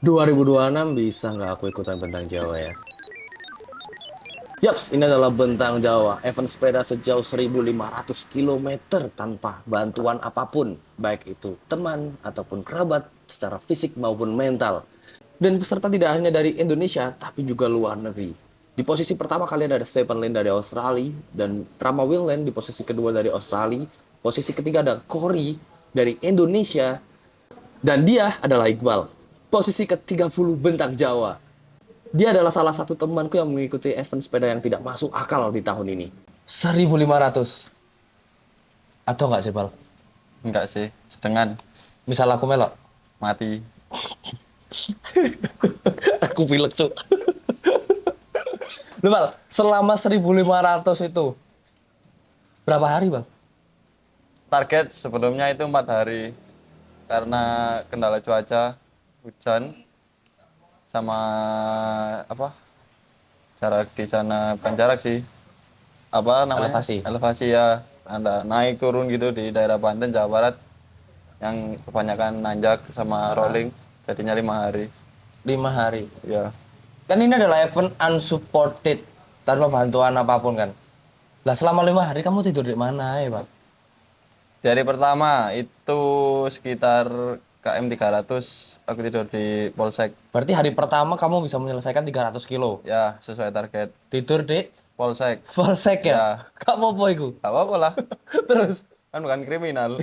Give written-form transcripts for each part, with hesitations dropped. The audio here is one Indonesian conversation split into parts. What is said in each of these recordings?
2026 bisa nggak aku ikutan Bentang Jawa ya? Yaps, ini adalah Bentang Jawa, event sepeda sejauh 1.500 kilometer tanpa bantuan apapun, baik itu teman ataupun kerabat, secara fisik maupun mental. Dan peserta tidak hanya dari Indonesia, tapi juga luar negeri. Di posisi pertama kalian ada Stephen Lane dari Australia, dan Rama Willen di posisi kedua dari Australia. Posisi ketiga ada Corey dari Indonesia, dan dia adalah Iqbal. Posisi ke-30 Bentang Jawa. Dia adalah salah satu temanku yang mengikuti event sepeda yang tidak masuk akal di tahun ini. 1.500. Atau nggak sih, Bal? Enggak sih, sedengan Misal aku melok. mati. Aku pilek, Cuk. Lu, Bal, selama 1.500 itu, berapa hari, Bal? Target sebelumnya itu 4 hari karena kendala cuaca, hujan, sama apa? Jarak di sana bukan jarak sih. Apa namanya? Elevasi. Elevasi ya. Anda naik turun gitu di daerah Banten, Jawa Barat yang kebanyakan nanjak sama rolling. Jadinya 5 hari. 5 hari. Ya. Kan ini adalah event unsupported, tanpa bantuan apapun kan. Lah selama 5 hari kamu tidur di mana ya, Bal? Di hari pertama itu sekitar KM 300 aku tidur di Polsek. Berarti hari pertama kamu bisa menyelesaikan 300 kilo. Ya, sesuai target. Tidur di Polsek. Polsek ya? Ya, Gak apa-apa itu. gak apa-apa lah. Terus Kan bukan kriminal.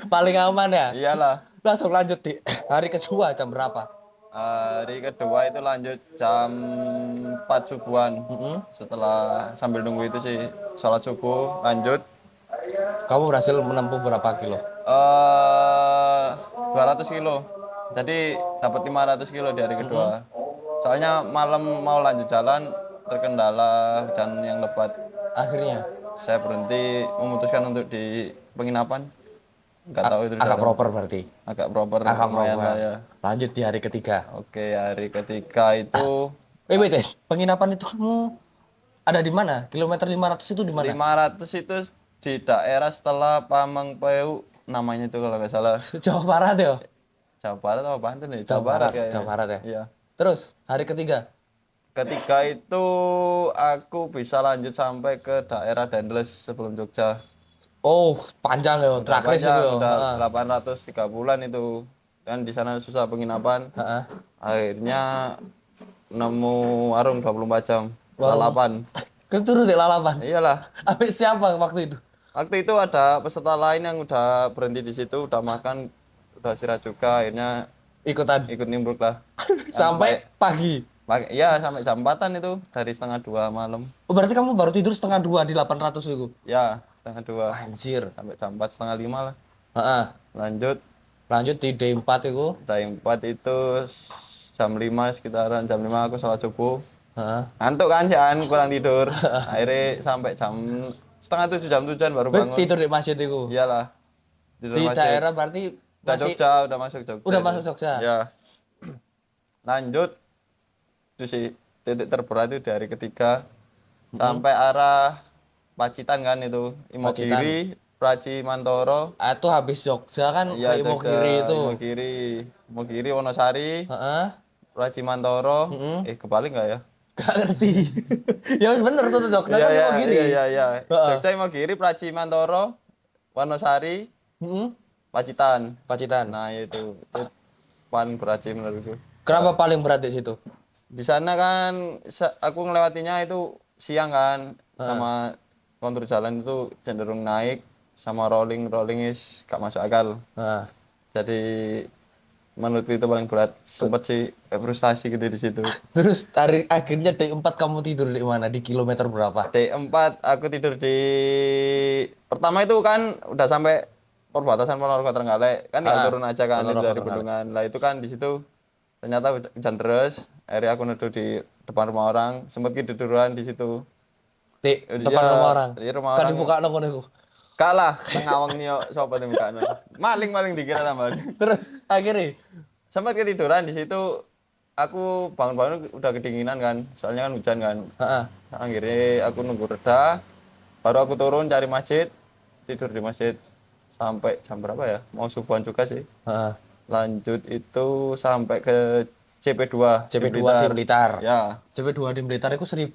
paling aman ya. Iyalah. Langsung lanjut di hari kedua jam berapa? Hari kedua itu lanjut jam 4 subuhan. Setelah sambil nunggu itu sih sholat subuh lanjut. Kamu berhasil menempuh berapa kilo? 200 kilo. Jadi dapat 500 kilo di hari kedua. Soalnya malam mau lanjut jalan terkendala hujan yang lebat. Akhirnya Saya berhenti memutuskan untuk di penginapan. Nggak tahu itu di agak dalam. proper berarti. Agak proper Agak lumayan proper. lah ya. Lanjut di hari ketiga. Oke, hari ketiga itu Wait, penginapan itu kamu ada di mana? Kilometer 500 itu di mana? 500 itu di daerah setelah Pamengpeu namanya itu kalau nggak salah. Jawa Barat ya? Jawa Barat atau Banten ya? Jawa Jawa Barat Barat, kayaknya. Jawa Barat ya. Iya. Terus hari ketiga. Ketiga itu aku bisa lanjut sampai ke daerah Dendles sebelum Jogja. Oh, panjang ya, Udah tracklist itu panjang, ya. udah Heeh. 803 bulan itu. Dan di sana susah penginapan. Heeh. Akhirnya nemu warung 24 jam. Warung. Lalapan. Keturut di lalapan. Iyalah. Habis siapa waktu itu? Waktu itu ada peserta lain yang udah berhenti di situ, udah makan, udah istirahat juga, akhirnya Ikutan ikut nimbruk lah. sampai pagi. Iya sampai jam 4-an itu, dari setengah 2 malam. Oh, berarti kamu baru tidur setengah dua di 800 itu. Ya, setengah 2 Anjir. sampai jam 4, setengah 5 lah. Heeh. Lanjut, Lanjut di D4 itu. jam 4 itu jam 5 sekitaran, jam 5 aku sholat subuh. Heeh. Ngantuk kan sih, kurang tidur. Akhirnya sampai jam setengah 7, jam 7-an baru bangun. Tidur di masjid itu. Iyalah, tidur Di masjid. daerah berarti Udah masih Jogja, udah masuk Jogja. udah itu. masuk Jogja. Ya. Lanjut, itu sih titik terberat itu dari ketiga sampai arah Pacitan kan itu, Imogiri, Praci Mantoro. Ah, itu habis Jogja kan Iya, ke Jogja, Imogiri itu. Imogiri, Wonosari, Heeh. Praci Mantoro. Kebalik nggak ya? Gak ngerti. Ya wis bener tuh Jogja kan Imogiri. Iya. Heeh. Jogja, Imogiri, Praci Mantoro, Wonosari, Heeh. Pacitan. Pacitan. Nah itu paling berat sih menurutku. Kenapa paling berat di situ? Di sana kan aku ngelewatinya itu siang kan, sama kontur jalan itu cenderung naik, sama rolling is gak masuk akal. Nah, Jadi menurutku itu paling berat. Sempet sih frustasi gitu di situ. terus akhirnya D4 kamu tidur di mana? Di kilometer berapa? D4 aku tidur di pertama itu kan udah sampai perbatasan Ponorogo Trenggalek kan, tinggal turun aja kan itu Ponorogo, dari Trenggalek. bendungan lah. Itu kan di situ ternyata hujan deras, akhirnya aku neduh di depan rumah orang, sempet tiduran di situ. Di Iya, depan rumah orang. di rumah Kan orang. dibuka nongko niku. Kalah tengah wengi yo sapa tem kan. Maling dikira tambah. Terus akhirnya Sempat ketiduran di situ. Aku bangun-bangun udah kedinginan kan, soalnya kan hujan kan. heeh. Akhirnya aku nunggu reda, baru aku turun cari masjid, tidur di masjid sampai jam berapa ya? Mau subuhan juga sih. Heeh. Lanjut itu sampai ke CP2 CP2 di Blitar. Ya, CP2 di Blitar itu 1000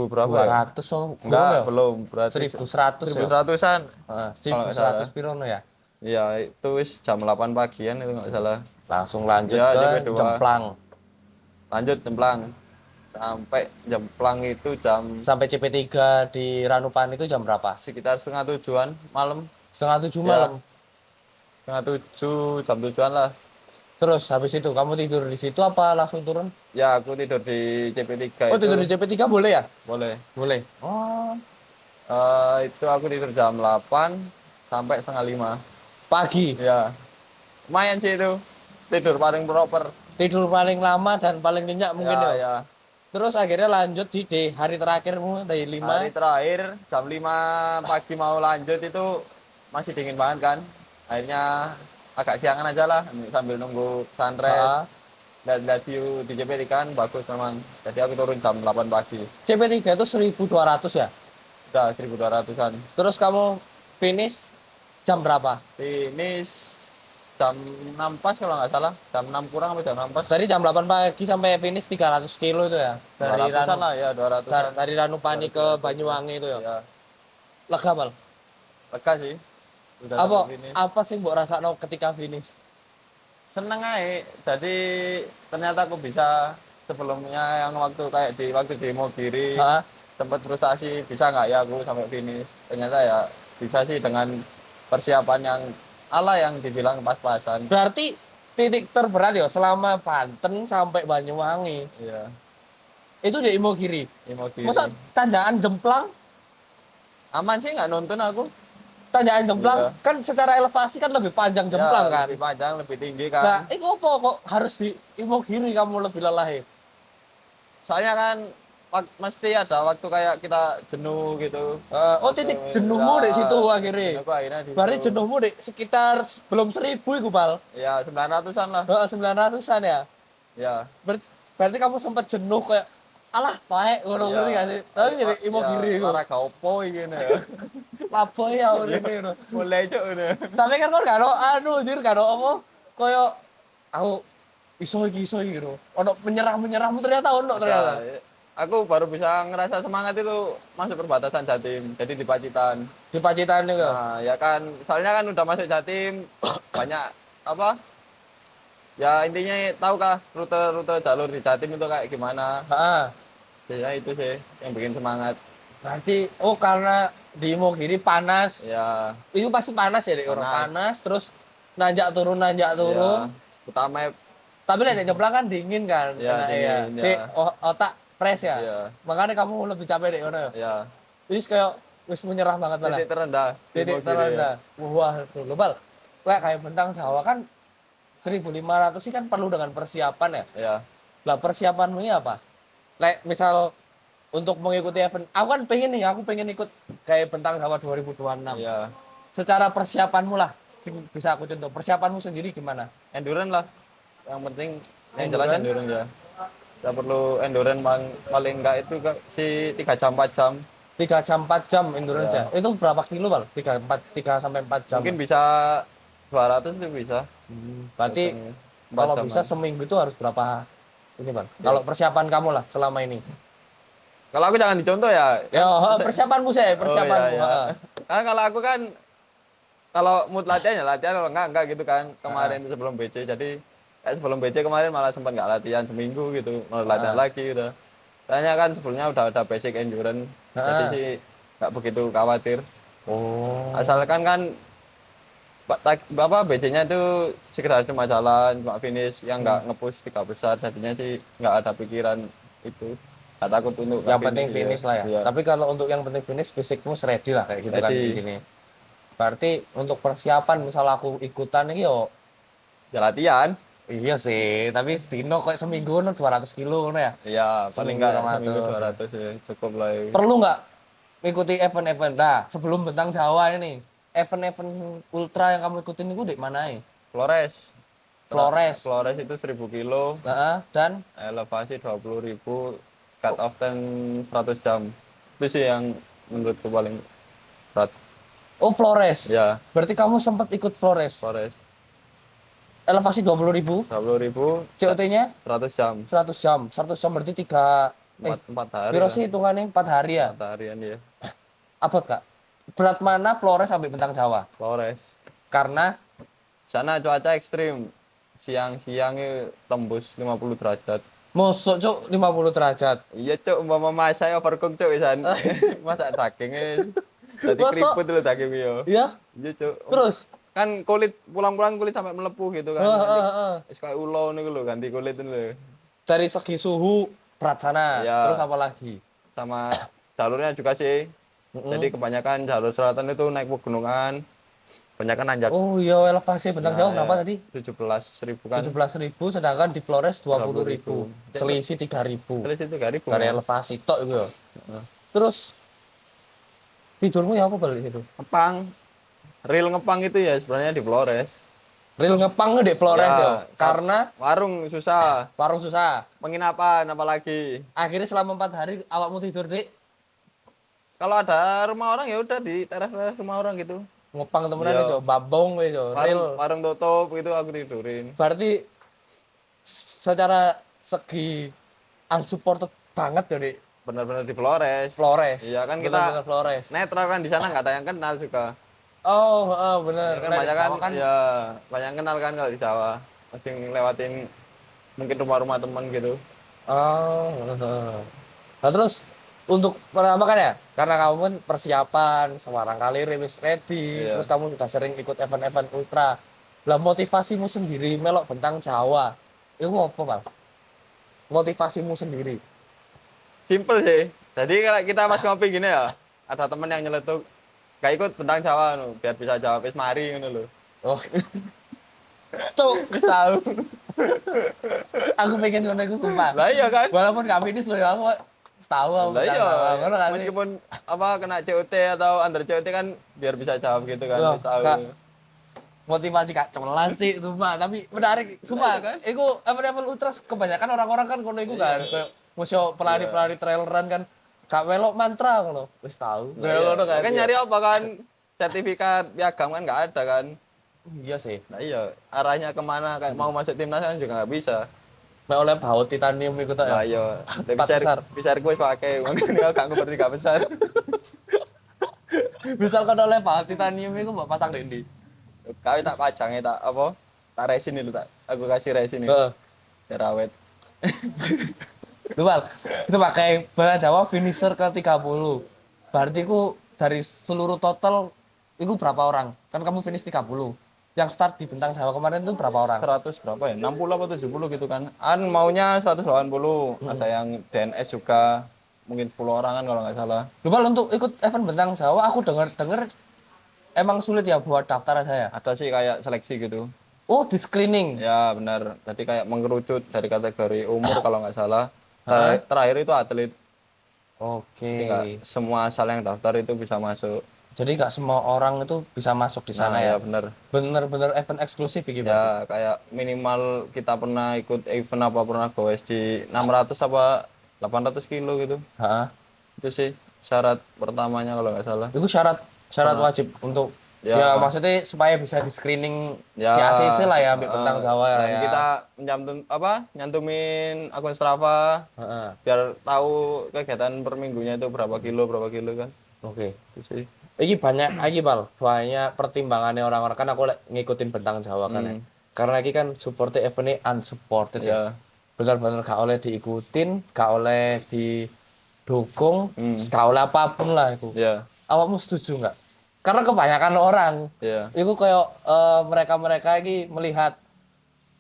berapa ya? 1.200 so Enggak, kurang ya? belum. Berarti 1.100 ya? 1100-an. Kalau nggak salah. 1.100 pirono ya? Ya, itu wis jam 8 pagian itu nggak salah. Langsung lanjut Ya, ke CP2. Jemplang. Lanjut Jemplang. Sampai Jemplang itu jam Sampai CP3 di Ranupani itu jam berapa? sekitar setengah tujuan malam. 6:30 Ya, malam. setengah tujuh, jam tujuan lah. Terus habis itu kamu tidur di situ apa langsung turun? Ya, aku tidur di CP3 Oh, itu. tidur di CP3 boleh ya? Boleh. Boleh. Oh, Itu aku tidur jam 8 sampai setengah 5. pagi. Ya, lumayan sih itu. Tidur paling proper. Tidur paling lama dan paling nyenyak mungkin Ya, ya. ya. Terus akhirnya lanjut di day hari terakhirmu dari 5. Hari terakhir jam 5 pagi mau lanjut itu masih dingin banget kan. Akhirnya agak siangan aja lah sambil nunggu sunrise. Heeh. Lihat view di JP kan bagus memang. Jadi aku turun jam 8 pagi. CP3 itu 1.200 ya? Udah 1200-an. Terus kamu finish jam berapa? Finish jam 6 pas kalau nggak salah. Jam 6 kurang atau jam 6 pas. Dari jam 8 pagi sampai finish 300 kilo itu ya? Dari 200-an lah ya, 200-an. dari Ranupani ke Banyuwangi itu ya? Ya, Lega mal. lega sih. Udah Apa sampai finish. apa sih mbok rasakno ketika finish? Seneng aja. Jadi ternyata aku bisa sebelumnya yang waktu di Mogiri Heeh. sempat frustasi bisa nggak ya aku sampai finish. Ternyata ya bisa sih dengan persiapan yang ala yang dibilang pas-pasan. Berarti titik terberat ya selama Banten sampai Banyuwangi. Iya, Itu di Imogiri. di Mogiri. Masa tanjakan Jemplang? Aman sih nggak nonton aku. Tanjakan Jemplang Iya. kan secara elevasi kan lebih panjang Jemplang Ya, kan? lebih panjang, lebih tinggi Nah, kan. itu apa kok harus di Imogiri kamu lebih lelah ya? Soalnya kan mesti ada waktu kayak kita jenuh gitu. Oh, titik jenuhmu di situ akhirnya. Jenuhku akhirnya di Berarti situ. jenuhmu di sekitar belum 1.000 itu, Pal. Ya 900-an lah. 900-an ya. Ya. Berarti kamu sempat jenuh kayak alah, paek ngono Ya. ngerti gak sih? Tapi jadi Imogiri itu. Olahraga opo iki ngene ya. Lapo ya ini ngono. Mulai cuk ngene. Tapi kan kok gak ono anu jir gak ono apa koyo aku iso iki gitu. Ono menyerahmu ternyata ono ternyata. Ya, aku baru bisa ngerasa semangat itu masuk perbatasan Jatim, jadi di Pacitan. Di Pacitan itu. Nah, ya kan, soalnya kan udah masuk Jatim, banyak apa? Ya intinya tahu kah rute-rute jalur di Jatim itu kayak gimana? Heeh. Ya itu sih yang bikin semangat. Berarti karena di Imogiri panas. Ya, Itu pasti panas ya, Dek. Panas. Panas terus nanjak turun. ya, utama Tapi nek Jeplang kan dingin kan, Ya, enaknya ya. dingin, Si ya. otak fresh ya. Iya. Makanya kamu lebih capek deh ngono ya. ya Wis kayak wis menyerah banget malah. titik terendah. di Titik Mogiri, terendah. Wah, itu global. Kayak bentang Jawa kan 1.500 sih kan perlu dengan persiapan ya. Ya. Lah persiapanmu ini apa? Misal untuk mengikuti event, aku pengen ikut kayak bentang Jawa 2026. Ya. Secara persiapanmu lah, bisa aku contoh. Persiapanmu sendiri gimana? Endurance lah. Yang penting yang jelas Endurance? endurance ya. Tidak perlu endurance paling enggak itu si 3 jam 4 jam. 3 jam 4 jam endurance Ya. ya. Itu berapa kilo, Bal? 3 sampai 4 jam. Mungkin bisa 200 itu bisa. Berarti 4 kalau jaman. bisa seminggu itu harus berapa ini, Bal? Kalau persiapan kamu lah selama ini. Kalau aku jangan dicontoh ya. Ya, persiapanmu sih, persiapanmu. Oh, iya, iya. heeh. Karena kalau aku kan kalau mood latihan ya latihan, kalau enggak gitu kan. Kemarin itu sebelum BC, jadi sebelum BC kemarin malah sempat nggak latihan seminggu gitu, mau latihan lagi udah. Soalnya kan sebelumnya udah ada basic endurance, jadi sih nggak begitu khawatir. Oh. Asalkan kan BC-nya itu sekedar cuma jalan, cuma finish, yang nggak nge-push 3 besar, jadinya sih nggak ada pikiran itu. Nggak takut untuk Yang penting finish lah ya. Iya. Tapi kalau untuk yang penting finish, fisikmu ready lah kayak gitu kan Ready. gini. Berarti untuk persiapan misal aku ikutan ini Ya latihan. iya sih, tapi setino kayak seminggu 200 kilo ngono ya. Iya, paling Seminggu nggak 200. seminggu 200 ya, cukup lah. Ya. Perlu nggak mengikuti event-event? Nah, sebelum bentang Jawa ini, event-event ultra yang kamu ikutin itu di mana ya? Flores. Flores. Flores itu 1000 kilo, Dan elevasi 20.000, cut off time 100 jam. Itu sih yang menurutku paling berat. Flores. Ya, Berarti kamu sempat ikut Flores. Flores. Elevasi 20.000. 20.000 COT-nya 100 jam. 100 jam. 100 jam berarti 4 hari piro lah. sih hitungannya 4 hari ya? 4 harian ya. Abot, Kak. Berat mana Flores sampai Bentang Jawa? Flores. Karena Sana cuaca ekstrim. Siang-siangnya tembus 50 derajat. mosok cuk 50 derajat. Iya cuk, umpama masak overcook cuk wisan. Masak dagingnya. Jadi Mosok? keriput dulu daging yo. Iya. Iya cuk. Terus Kan kulit pulang-pulang kulit sampai melepuh gitu kan. heeh. Wis kayak ulo niku lho, ganti kulit itu lho. Dari segi suhu berat sana. Iya. Terus apa lagi? Sama jalurnya juga sih. Jadi kebanyakan jalur selatan itu naik pegunungan. Kebanyakan nanjak. Oh iya, elevasi Bentang Jawa berapa tadi? 17.000 kan. 17.000, sedangkan di Flores 20.000. 20.000. Selisih 3.000. Selisih 3.000. Dari elevasi tok itu ya. Terus tidurmu ya apa balik situ? Ngepang. Real ngepang itu ya sebenarnya di Flores. Real ngepang di Flores ya. Karena warung susah. warung susah. Penginapan apalagi. Akhirnya selama 4 hari awakmu tidur di Kalau ada rumah orang ya udah di teras-teras rumah orang gitu. ngepang temenan iso, babong iso. Real. Warung tutup gitu aku tidurin. Berarti secara segi unsupported banget ya di Benar-benar di Flores. Flores. Iya kan Bener-bener kita Flores. netral kan di sana nggak ada yang kenal juga. Oh, bener. Ya kan Nah, di banyak kan, Jawa kan ya banyak yang kenal kan kalau di Jawa. Masih ngelewatin mungkin rumah-rumah teman gitu. Oh, nah terus untuk pertama kan ya, karena kamu kan persiapan, semarang kali wis ready, Iya. terus kamu sudah sering ikut event-event ultra. Lah motivasimu sendiri melok Bentang Jawa, itu apa Bang? Motivasimu sendiri. Simple sih. Jadi kalau kita pas ngopi gini ya, ada teman yang nyeletuk, gak ikut Bentang Jawa no, biar bisa jawab wis mari ngono lho. Oh, cuk, Wis tahu. aku pengen ngono iku sumpah. Lah iya kan? Walaupun gak finish loh ya, aku tahu aku Lah Bentang iya. Jawa. Ngono kan sih? Meskipun apa kena COT atau under COT kan biar bisa jawab gitu kan, Loh, wis tahu. Kak. Motivasi Kak cemelan sih sumpah, tapi menarik sumpah kan iku event ultra kebanyakan orang-orang kan kono iku kan kayak musyo pelari-pelari trail run kan gak melok mantra ngono wis tahu kayak ngono kan Kan nyari apa kan? Sertifikat piagam kan nggak ada kan? iya sih Nah iya, arahnya kemana kayak mau masuk timnas kan juga nggak bisa. mek oleh baut titanium iku tok Nah ya iya, Empat besar. bisa gue pakai, mungkin gak ngerti gak besar. misalkan oleh baut titanium iku mbok pasang di Kau tak pajang tak apa? Tak resin itu tak, aku kasih resin itu. heeh Biar awet. Lupa, itu pakai Bentang Jawa finisher ke 30. Berarti ku dari seluruh total itu berapa orang? Kan kamu finish 30. Yang start di Bentang Jawa kemarin itu berapa orang? 100 berapa ya? 60 atau 70 gitu kan. Maunya 180, ada yang DNS juga. Mungkin 10 orang kan kalau nggak salah. Lupa untuk ikut event Bentang Jawa aku dengar emang sulit ya buat daftar aja ya. Ada sih kayak seleksi gitu. Oh, di screening. Ya benar. Jadi kayak mengerucut dari kategori umur kalau nggak salah. Terakhir itu atlet. Oke. Jadi nggak semua asal yang daftar itu bisa masuk. Jadi nggak semua orang itu bisa masuk di sana ya. Ya benar. Bener-bener event eksklusif gitu. Ya kayak minimal kita pernah ikut event apa pernah goes di 600 apa 800 kilo gitu. Heeh. Itu sih syarat pertamanya kalau nggak salah. Itu syarat wajib untuk ya maksudnya supaya bisa di screening Ya, di ACC lah ya ambil Bentang Jawa dan ya. kita nyantumin akun Strava Heeh. biar tahu kegiatan per minggunya itu berapa kilo kan. Oke. Itu sih. Iki banyak pertimbangannya orang-orang kan aku ngikutin Bentang Jawa kan ya. Karena iki kan supported eventnya unsupported ya. Ya. Benar-benar gak oleh diikutin, gak oleh didukung, gak oleh apapun lah itu. Ya. Awakmu setuju nggak? Karena kebanyakan orang Ya. itu kayak mereka-mereka ini melihat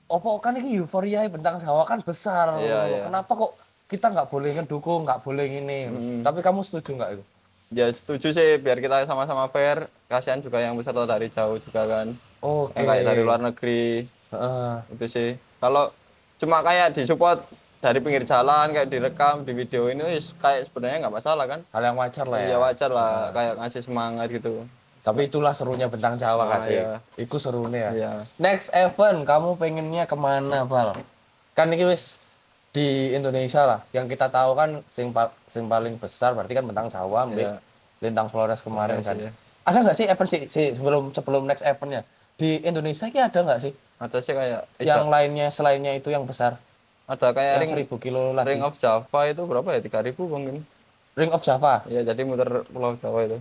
opo kan ini euforia Bentang Jawa kan besar. Iya, iya. Kenapa kok kita nggak boleh ngedukung, nggak boleh ini. Tapi kamu setuju nggak itu? Ya setuju sih biar kita sama-sama fair. Kasihan juga yang peserta dari jauh juga kan. Oke. Yang kayak dari luar negeri. Heeh. Itu sih. Kalau cuma kayak disupport dari pinggir jalan kayak direkam di video ini kayak sebenarnya nggak masalah kan. Hal yang wajar lah ya. Ya wajar lah kayak ngasih semangat gitu. Tapi itulah serunya Bentang Jawa Nah, kasih. iya. Itu serunya ya. Iya. Next event kamu pengennya kemana Bal? Kan ini wis di Indonesia lah. Yang kita tahu kan sing paling besar berarti kan Bentang Jawa, Iya. Lintang Flores kemarin kan. iya. Ada nggak sih event sebelum next eventnya di Indonesia ini ada nggak sih Ada sih kayak Yang lainnya selainnya itu yang besar. ada kayak Yang 1000 kilo lagi. Ring of Java itu berapa ya? 3.000 mungkin. Ring of Java. Iya, jadi muter Pulau Jawa itu.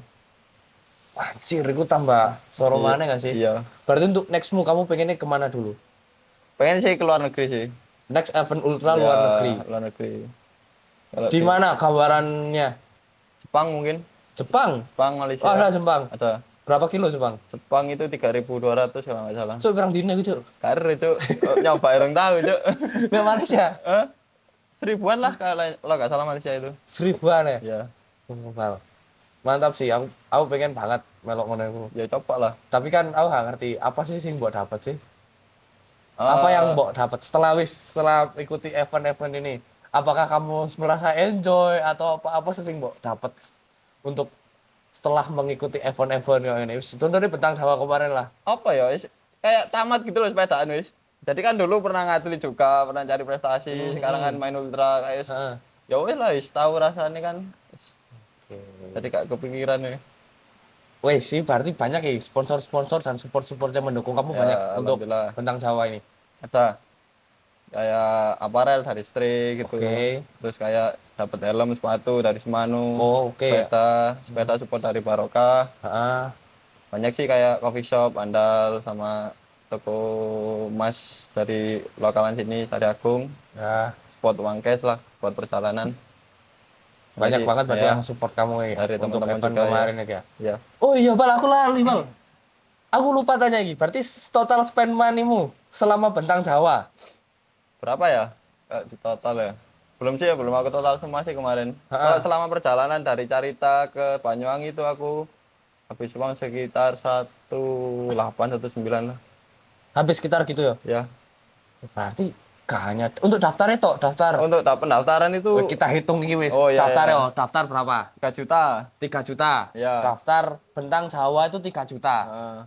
Anjir, itu tambah Iya. soromannya nggak sih? Iya. Berarti untuk nextmu kamu pengennya kemana dulu? Pengen sih ke luar negeri sih. Next event ultra Ya, luar negeri. luar negeri. Kalau Di mana gambarannya? Jepang mungkin. Jepang. Jepang, Malaysia. Oh, ada Jepang. Ada. Berapa kilo Jepang? Jepang itu 3.200 kalau nggak salah. Cuk, pirang dino gitu. Karir itu nyoba orang tahu, Cuk. Nah, Malaysia. Eh? 1.000-an lah kalau nggak salah Malaysia itu. 1000-an ya? Ya, Mantap sih, aku pengen banget melok ngono iku. ya coba lah. Tapi kan aku gak ngerti apa sih sing mbok dapat sih? Eh, Apa yang mbok dapat setelah ikuti event-event ini? Apakah kamu merasa enjoy atau apa sih sing mbok dapat untuk setelah mengikuti event-event yang ini? Contohnya Bentang Jawa kemarin lah. apa ya? Kayak tamat gitu loh sepedaan wis. Jadi kan dulu pernah ngatlet juga, pernah cari prestasi, sekarang kan main ultra kayak Heeh. ya wis lah, wis tahu rasanya kan. Oke. Jadi gak kepikiran nih. Wih sih berarti banyak ya sponsor-sponsor dan support-support yang mendukung kamu Ya, banyak untuk alhamdulillah. Bentang Jawa ini. Ada kayak aparel dari Strik gitu. Oke. Terus kayak dapat helm sepatu dari Semanu. Oh, oke ya. Sepeda support dari Barokah. Heeh. Banyak sih kayak coffee shop Andal sama toko emas dari lokalan sini Sari Agung. Ya, Spot uang cash lah buat perjalanan. banyak Jadi, banget berarti ya, yang support kamu ya dari untuk teman-teman event juga, kemarin ya. Ya. Oh iya, Bal, aku lali, Bal. Aku lupa tanya lagi. Berarti total spend money-mu selama Bentang Jawa. Berapa ya? Di total ya. Belum sih ya, belum aku total semua sih kemarin. Kalau selama perjalanan dari Carita ke Banyuwangi itu aku habis uang sekitar 1.8 1.9 lah. Habis sekitar gitu ya. Ya. Berarti gak hanya untuk daftarnya tok, daftar. Untuk pendaftaran itu Kita hitung iki wis. Oh, iya, Daftar iya. ya, daftar berapa? 3 juta. 3 juta. Iya. Daftar Bentang Jawa itu 3 juta. Heeh.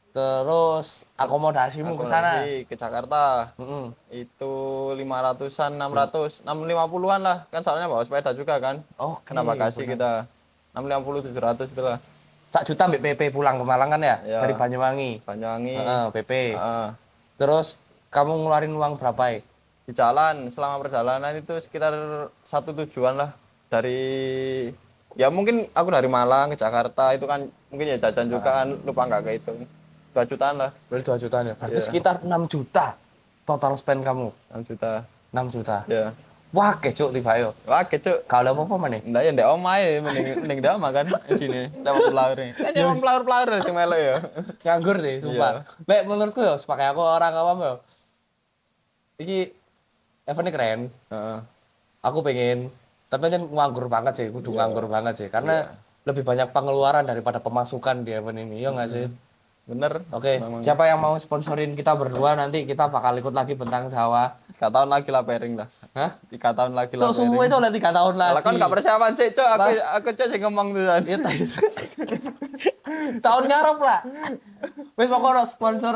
Terus akomodasimu ke sana. Akomodasi ke Jakarta. Mm-mm. Itu 500-an, 600, 650-an lah. Kan soalnya bawa sepeda juga kan. Oke. Kena bagasi kita. 650 700 itu lah. 1 juta mbak PP pulang ke Malang kan ya? Iya. Dari Banyuwangi. Banyuwangi. PP. Heeh. Terus kamu ngeluarin uang berapa ya? Di jalan selama perjalanan itu sekitar 1 tujuan lah dari ya mungkin aku dari Malang ke Jakarta itu kan mungkin ya jajan juga kan lupa nggak kehitung 2 jutaan lah. Berarti 2 jutaan ya? Berarti Iya. sekitar 6 juta total spend kamu. 6 juta 6 juta. ya. Wah, kecuk tiba yo. Wah kecuk. Kalau apa mana? Nggak ya ndek omae mending ndek omah kan di sini lewat pelaur nih kan emang pelaur sing melo ya. Nganggur sih, sumpah. Lek menurutku ya, sebagai aku orang awam ya. Iki eventnya keren. Heeh. Aku pengen, tapi kan nganggur banget sih, kudu nganggur banget sih. Karena lebih banyak pengeluaran daripada pemasukan di event ini, ya nggak sih? Bener. Oke, Memang. siapa yang mau sponsorin kita berdua nanti kita bakal ikut lagi Bentang Jawa. 3 tahun lagi lah pairing lah. Hah? 3 tahun lagi lah Cok, semua pairing. itu udah 3 tahun lagi. Lah kan nggak persiapan sih, Cok. Aku Cok sing ngomong tuh. Iya, tahun ngarep lah. Wis pokoknya sponsor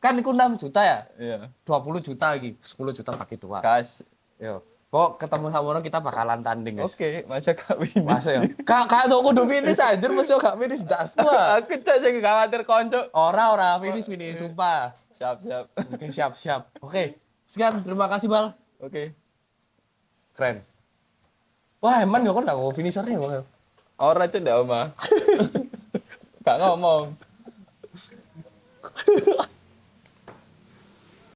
kan itu 6 juta ya? Iya. 20 juta lagi, 10 juta pakai dua. Gas. Yo. Kok ketemu sama orang kita bakalan tanding, guys. Oke, masa gak finish. Masa ya? Kak tuh kudu finish anjir, mesti gak finish das gua. Aku Cok sing khawatir konco. Ora finish, sumpah. Siap. Oke, siap. Oke. Sekian, terima kasih, Bal. Oke. Keren. Wah, emang yo kan gak mau finishernya, Bal. Ora Cok ndak omah. Gak ngomong.